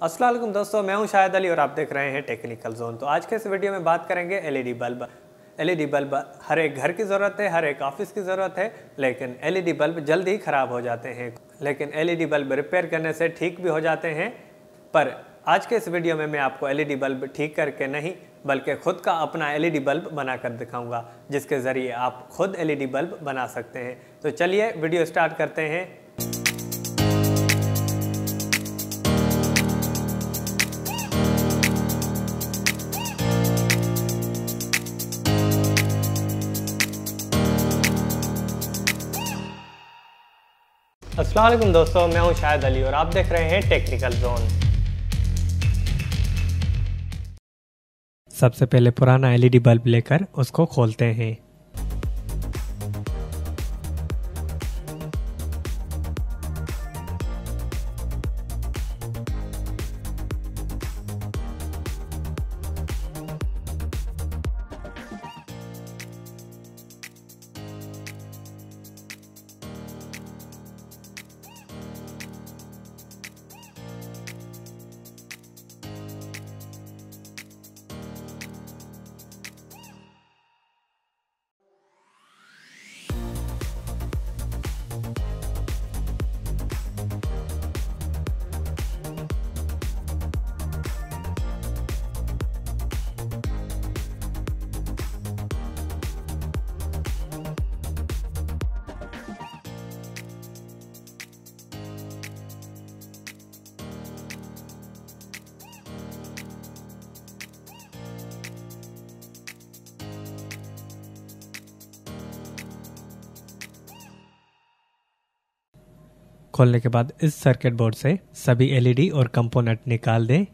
अस्सलाम वालेकुम दोस्तों, मैं हूं शाहिद अली और आप देख रहे हैं टेक्निकल जोन। तो आज के इस वीडियो में बात करेंगे एलईडी बल्ब। एलईडी बल्ब हर एक घर की ज़रूरत है, हर एक ऑफिस की ज़रूरत है, लेकिन एलईडी बल्ब जल्द ही ख़राब हो जाते हैं। लेकिन एलईडी बल्ब रिपेयर करने से ठीक भी हो जाते हैं। पर आज के इस वीडियो में मैं आपको एलईडी बल्ब ठीक करके नहीं बल्कि खुद का अपना एलईडी बल्ब बनाकर दिखाऊंगा, जिसके ज़रिए आप खुद एलईडी बल्ब बना सकते हैं। तो चलिए वीडियो स्टार्ट करते हैं। अस्सलाम वालेकुम दोस्तों, मैं हूं शाहिद अली और आप देख रहे हैं टेक्निकल जोन। सबसे पहले पुराना एलईडी बल्ब लेकर उसको खोलते हैं। खोलने के बाद इस सर्किट बोर्ड से सभी एलईडी और कंपोनेंट निकाल दें।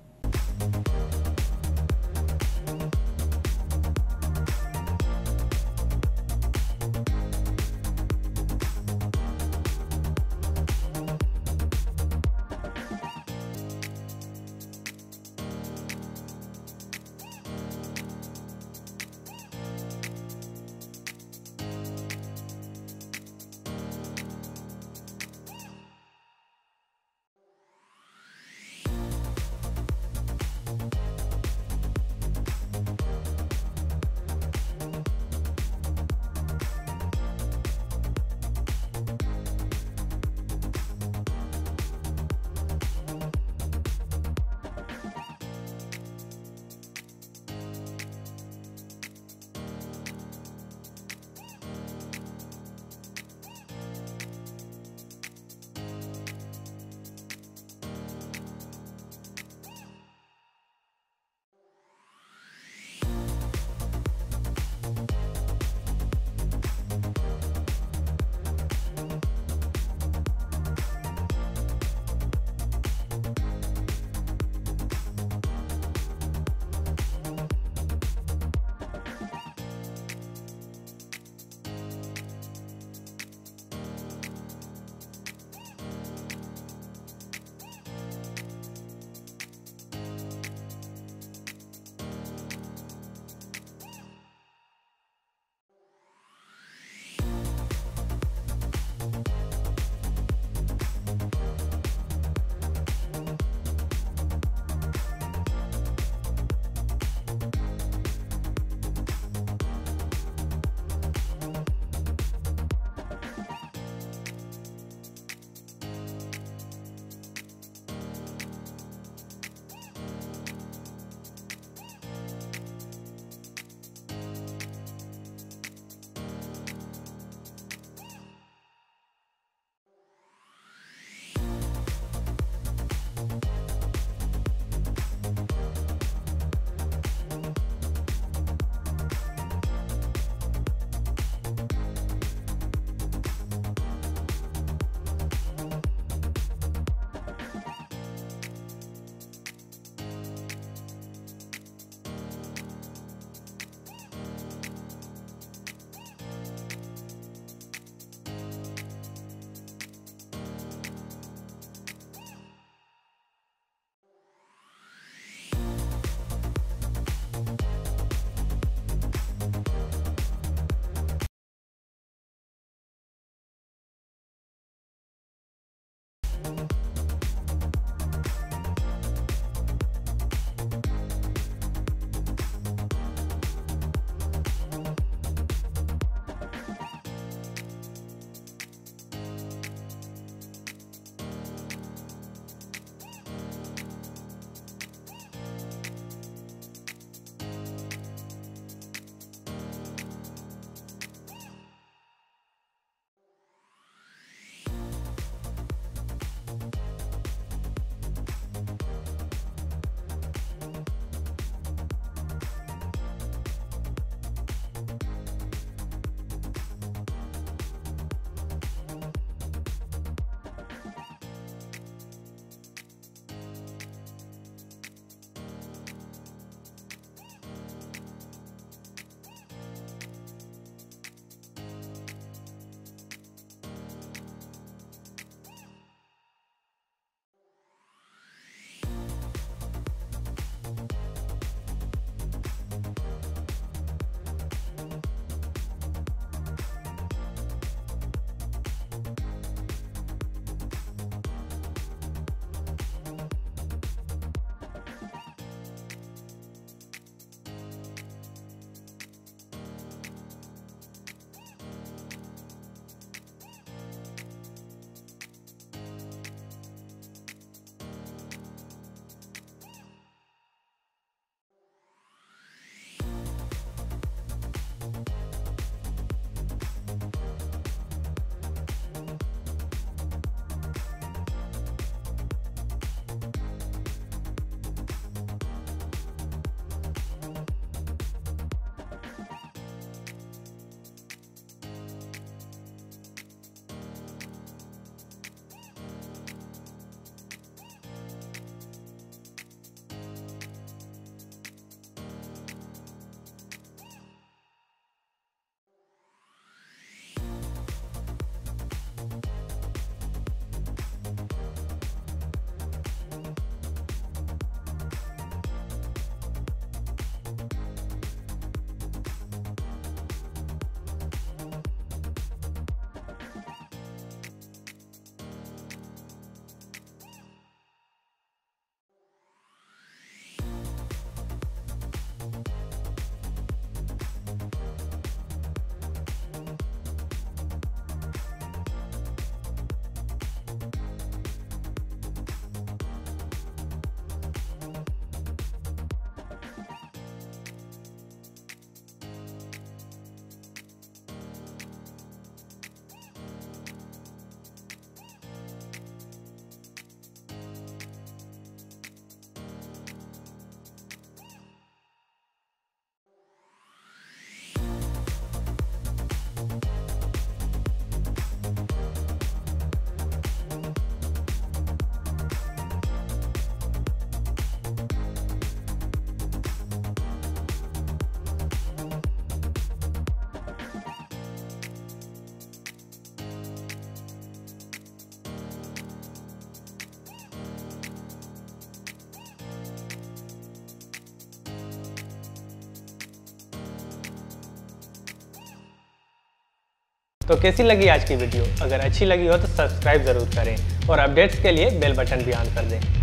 तो कैसी लगी आज की वीडियो? अगर अच्छी लगी हो तो सब्सक्राइब ज़रूर करें और अपडेट्स के लिए बेल बटन भी ऑन कर दें।